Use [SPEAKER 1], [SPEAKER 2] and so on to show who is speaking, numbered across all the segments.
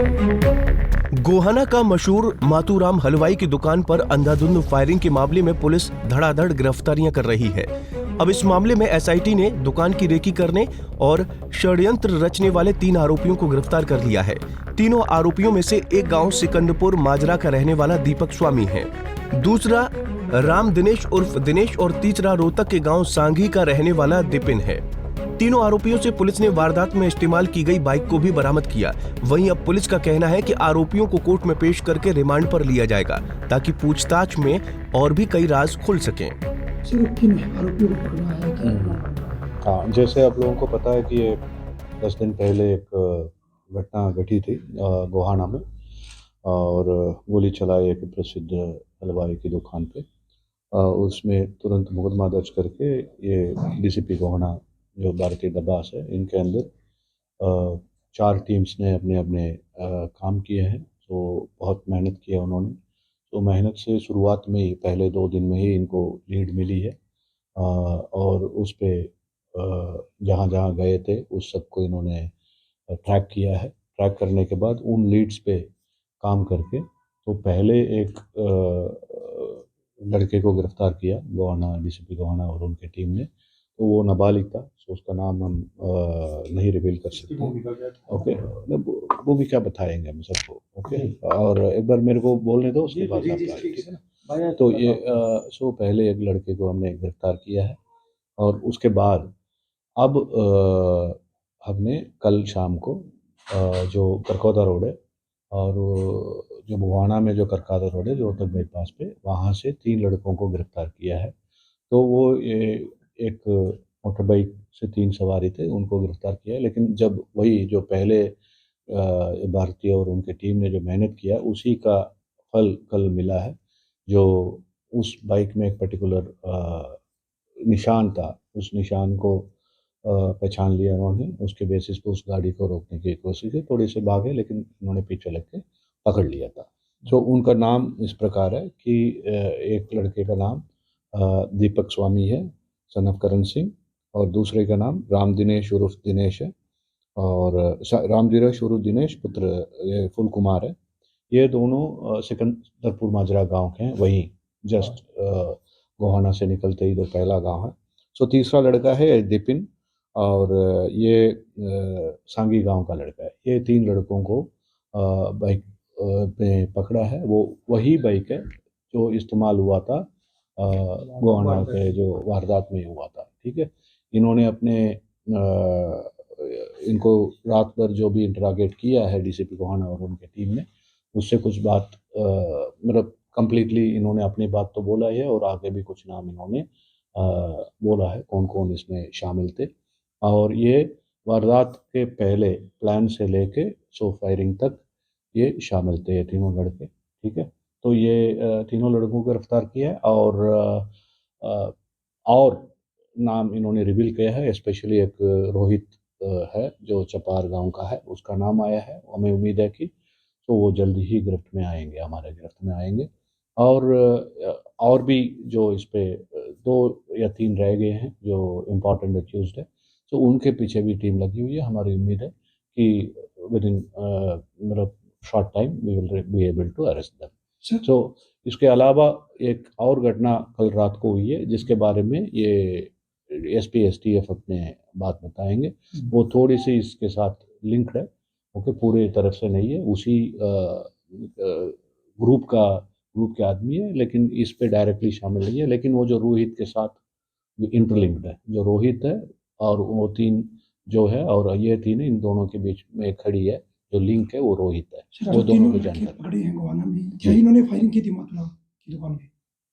[SPEAKER 1] गोहाना का मशहूर मातूराम हलवाई की दुकान पर अंधाधुंध फायरिंग के मामले में पुलिस धड़ाधड़ गिरफ्तारियां कर रही है। अब इस मामले में एसआईटी ने दुकान की रेकी करने और षड्यंत्र रचने वाले 3 आरोपियों को गिरफ्तार कर लिया है। तीनों आरोपियों में से एक गांव सिकंदपुर माजरा का रहने वाला दीपक स्वामी है, दूसरा राम दिनेश उर्फ दिनेश और तीसरा रोहतक के गांव सांघी का रहने वाला दिपिन है। तीनों आरोपियों से पुलिस ने वारदात में इस्तेमाल की गई बाइक को भी बरामद किया। वहीं अब पुलिस का कहना है कि आरोपियों को कोर्ट में पेश करके रिमांड पर लिया जाएगा ताकि पूछताछ में और भी कई राज खुल सकें।
[SPEAKER 2] सिर्फ किन आरोपियों को पकड़ा है क्या?
[SPEAKER 3] हाँ, जैसे आप लोगों को पता है कि ये 10 दिन पहले एक घटना घटी थी गोहाना में, और गोली चलाई एक प्रसिद्ध हलवाई की दुकान पे। उसमें तुरंत मुकदमा दर्ज करके ये डीसीपी गोहाना जो भारतीय दबास है, इनके अंदर 4 टीम्स ने अपने अपने काम किए हैं। तो बहुत मेहनत की है उन्होंने। तो मेहनत से शुरुआत में ही पहले 2 दिन में ही इनको लीड मिली है, और उस पे जहाँ जहाँ गए थे उस सबको इन्होंने ट्रैक किया है। ट्रैक करने के बाद उन लीड्स पे काम करके तो पहले एक लड़के को गिरफ्तार किया गोहाना, डीसीपी गोहाना और उनकी टीम ने। तो वो नाबालिग था, तो उसका नाम हम नहीं रिवील कर सकते। ओके, वो भी क्या बताएंगे हम सबको। ओके, और एक बार मेरे को बोलने दो, उसके बाद आप ठीक है ना। तो ये पहले एक लड़के को हमने गिरफ्तार किया है, और उसके बाद अब हमने कल शाम को जो करकोदा रोड है और जो गोहाना में जो करकोदा रोड है, जो रोहतक बाईपास पे, वहाँ से 3 लड़कों को गिरफ्तार किया है। तो वो एक मोटर बाइक से 3 सवारी थे, उनको गिरफ्तार किया है। लेकिन जब वही जो पहले भारतीय और उनकी टीम ने जो मेहनत किया, उसी का फल कल मिला है। जो उस बाइक में एक पर्टिकुलर निशान था, उस निशान को पहचान लिया उन्होंने। उसके बेसिस पे उस गाड़ी को रोकने की कोशिश की, थोड़ी से भागे, लेकिन उन्होंने पीछे लग के पकड़ लिया था। तो उनका नाम इस प्रकार है कि एक लड़के का नाम दीपक स्वामी है, सन ऑफ करण सिंह, और दूसरे का नाम राम दिनेश उर्फ दिनेश है, और राम दिनेश उर्फ दिनेश पुत्र फुल कुमार है। ये दोनों सिकंदरपुर माजरा गांव के हैं, वहीं जस्ट गोहाना से निकलते ही जो पहला गांव है। सो तीसरा लड़का है दिपिन, और ये सांगी गांव का लड़का है। ये 3 लड़कों को बाइक पे पकड़ा है। वो वही बाइक है जो इस्तेमाल हुआ था गोहाना के जो वारदात में हुआ था। ठीक है, इन्होंने अपने इनको रात भर जो भी इंटरागेट किया है डीसीपी गोहाना और उनकी टीम ने, उससे कुछ बात मतलब कंप्लीटली इन्होंने अपनी बात तो बोला है, और आगे भी कुछ नाम इन्होंने बोला है कौन कौन इसमें शामिल थे। और ये वारदात के पहले प्लान से लेके फायरिंग तक ये शामिल थे, ये तीनों लड़के। ठीक है, तो ये तीनों लड़कों को गिरफ्तार किया है, और नाम इन्होंने रिवील किया है। स्पेशली एक रोहित है जो चपार गांव का है, उसका नाम आया है। हमें उम्मीद है कि तो वो जल्दी ही गिरफ्त में आएंगे, हमारे गिरफ्त में आएंगे। और भी जो इस पे 2 या 3 रह गए हैं जो इम्पोर्टेंट अक्यूज्ड है, तो उनके पीछे भी टीम लगी हुई है। हमारी उम्मीद है कि विद इन मतलब short time we will be able to arrest them. तो इसके अलावा एक और घटना कल रात को हुई है, जिसके बारे में ये एसपी एसटीएफ अपने बात बताएंगे। वो थोड़ी सी इसके साथ लिंक्ड है, ओके, पूरे तरफ से नहीं है। उसी ग्रुप के आदमी है, लेकिन इस पे डायरेक्टली शामिल नहीं है। लेकिन वो जो रोहित के साथ इंटरलिंक्ड है, जो रोहित है और वो 3 जो है, और ये 3 इन दोनों के बीच में खड़ी है, जो लिंक है वो रोहित है। वो दोनों को जानकारी
[SPEAKER 2] पकड़े हैं गोवाना में, क्या इन्होंने फायरिंग की थी मतलब की दुकान में?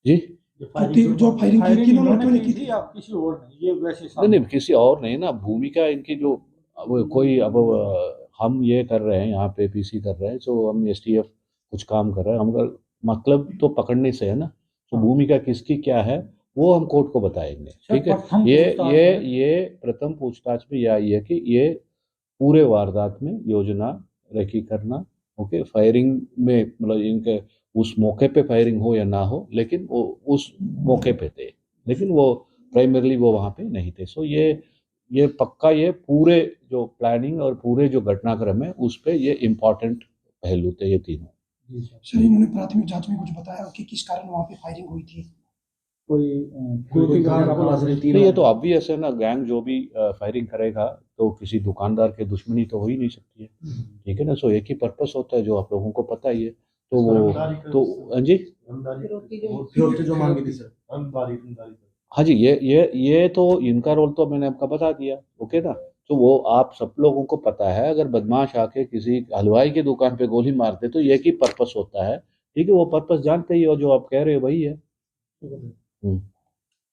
[SPEAKER 3] जी,
[SPEAKER 2] जो फायरिंग की इन्होंने की थी,
[SPEAKER 4] आप किसी और नहीं, ये वैसे
[SPEAKER 3] नहीं किसी और नहीं ना। भूमिका इनकी जो अब कोई अब हम ये कर रहे हैं यहाँ पे पीसी कर रहे हैं, तो हम एसटीएफ कुछ काम कर रहे हैं, हम मतलब तो पकड़ने से है ना। तो भूमिका किसकी क्या है वो हम कोर्ट को बताएंगे। ठीक है, ये प्रथम पूछताछ में यह आई है कि ये पूरे वारदात में योजना रेकी करना, ओके, फायरिंग में मतलब इनके उस मौके पे फायरिंग हो या ना हो, लेकिन वो उस मौके पे थे, लेकिन वो प्राइमरली वो वहाँ पे नहीं थे। सो ये पक्का ये पूरे जो प्लानिंग और पूरे जो घटनाक्रम है उस पे ये इम्पोर्टेंट पहलू थे ये तीनों।
[SPEAKER 2] सर इन्होंने प्राथमिक जांच में कुछ बताया कि किस कारण वहाँ पे फायरिंग हुई थी?
[SPEAKER 3] तो ये तो ऑब्वियस है ना, गैंग जो भी फायरिंग करेगा तो किसी दुकानदार के दुश्मनी तो हो ही नहीं सकती है, ठीक है ना। सो एक ही पर्पस होता है जो आप लोगों को पता ही है। तो वो तो हाँ जी,
[SPEAKER 4] जो मांगी थी सर,
[SPEAKER 3] हाँ जी, ये तो इनका रोल तो मैंने आपका बता दिया, ओके ना। तो वो आप सब लोगों को पता है, अगर बदमाश आके किसी हलवाई की दुकान पे गोली मारते तो एक ही पर्पस होता है, ठीक है। वो पर्पस जानते ही हो, जो आप कह रहे हो वही है।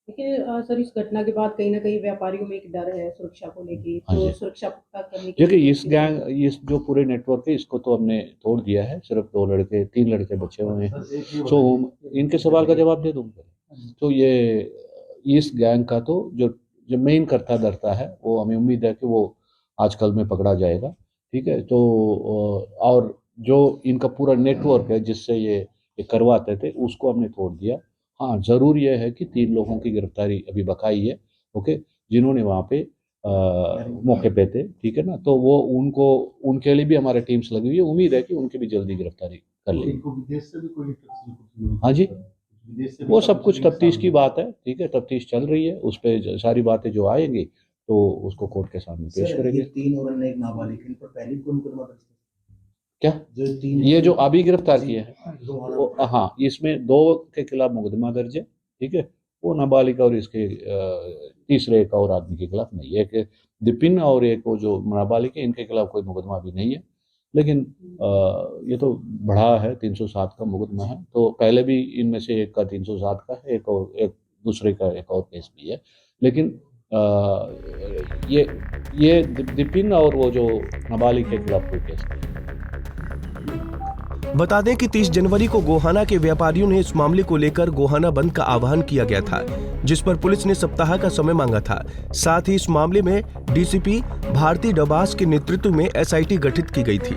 [SPEAKER 5] लेकिन सर इस घटना के बाद कहीं ना कहीं व्यापारियों में एक डर है सुरक्षा को लेके,
[SPEAKER 3] हाँ
[SPEAKER 5] तो
[SPEAKER 3] जी।
[SPEAKER 5] सुरक्षा पुख्ता करने के
[SPEAKER 3] देखिए
[SPEAKER 5] लिए
[SPEAKER 3] इस गैंग, इस जो पूरे नेटवर्क है इसको तो हमने तोड़ दिया है, सिर्फ 3 लड़के बचे हुए हैं। सो इनके सवाल का जवाब दे दूंगा। तो ये इस गैंग का तो जो मेन करता धरता है वो हमें उम्मीद है कि वो आजकल में पकड़ा जाएगा, ठीक है। तो और जो इनका पूरा नेटवर्क है जिससे ये करवाते थे उसको हमने तोड़ दिया। हाँ, जरूर यह है कि 3 लोगों की गिरफ्तारी अभी बकाई है, ओके, जिन्होंने वहाँ पे मौके पे थे, ठीक है ना। तो वो उनके लिए भी हमारे टीम्स लगी हुई है, उम्मीद है कि उनकी भी जल्दी गिरफ्तारी कर लेंगे। हाँ जी, वो सब कुछ तफ्तीश की बात है, ठीक है, तफ्तीश चल रही है, उस पर सारी बातें जो आएंगी तो उसको कोर्ट के सामने पेश करेंगे।
[SPEAKER 4] 3 और अन्य एक नाबालिग, इन पर पहले भी कोई मुकदमा दर्ज था?
[SPEAKER 3] क्या
[SPEAKER 4] जो 3
[SPEAKER 3] ये जो अभी गिरफ्तार किए हैं, हाँ, इसमें 2 के खिलाफ मुकदमा दर्ज है, ठीक है। वो नाबालिग और इसके तीसरे एक और आदमी के खिलाफ नहीं है, एक दिपिन और एक वो जो नाबालिग है, इनके खिलाफ कोई मुकदमा भी नहीं है। लेकिन ये तो बढ़ा है, 307 का मुकदमा है, तो पहले भी इनमें से एक का 307 का है, एक दूसरे का एक और केस भी है। लेकिन ये दिपिन और वो जो नाबालिग के खिलाफ कोई केस नहीं है।
[SPEAKER 1] बता दें कि 30 जनवरी को गोहाना के व्यापारियों ने इस मामले को लेकर गोहाना बंद का आह्वान किया गया था, जिस पर पुलिस ने सप्ताह का समय मांगा था। साथ ही इस मामले में डीसीपी भारती डबास के नेतृत्व में एसआईटी गठित की गई थी।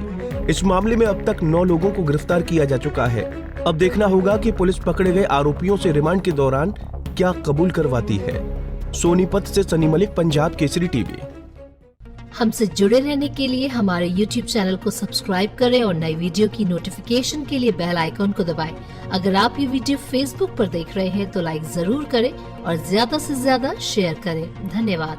[SPEAKER 1] इस मामले में अब तक 9 लोगों को गिरफ्तार किया जा चुका है। अब देखना होगा कि पुलिस पकड़े गए आरोपियों से रिमांड के दौरान क्या कबूल करवाती है। सोनीपत से सनी मलिक, पंजाब केसरी टीवी।
[SPEAKER 6] हमसे जुड़े रहने के लिए हमारे YouTube चैनल को सब्सक्राइब करें और नई वीडियो की नोटिफिकेशन के लिए बेल आइकॉन को दबाएं। अगर आप ये वीडियो Facebook पर देख रहे हैं तो लाइक जरूर करें और ज्यादा से ज्यादा शेयर करें। धन्यवाद।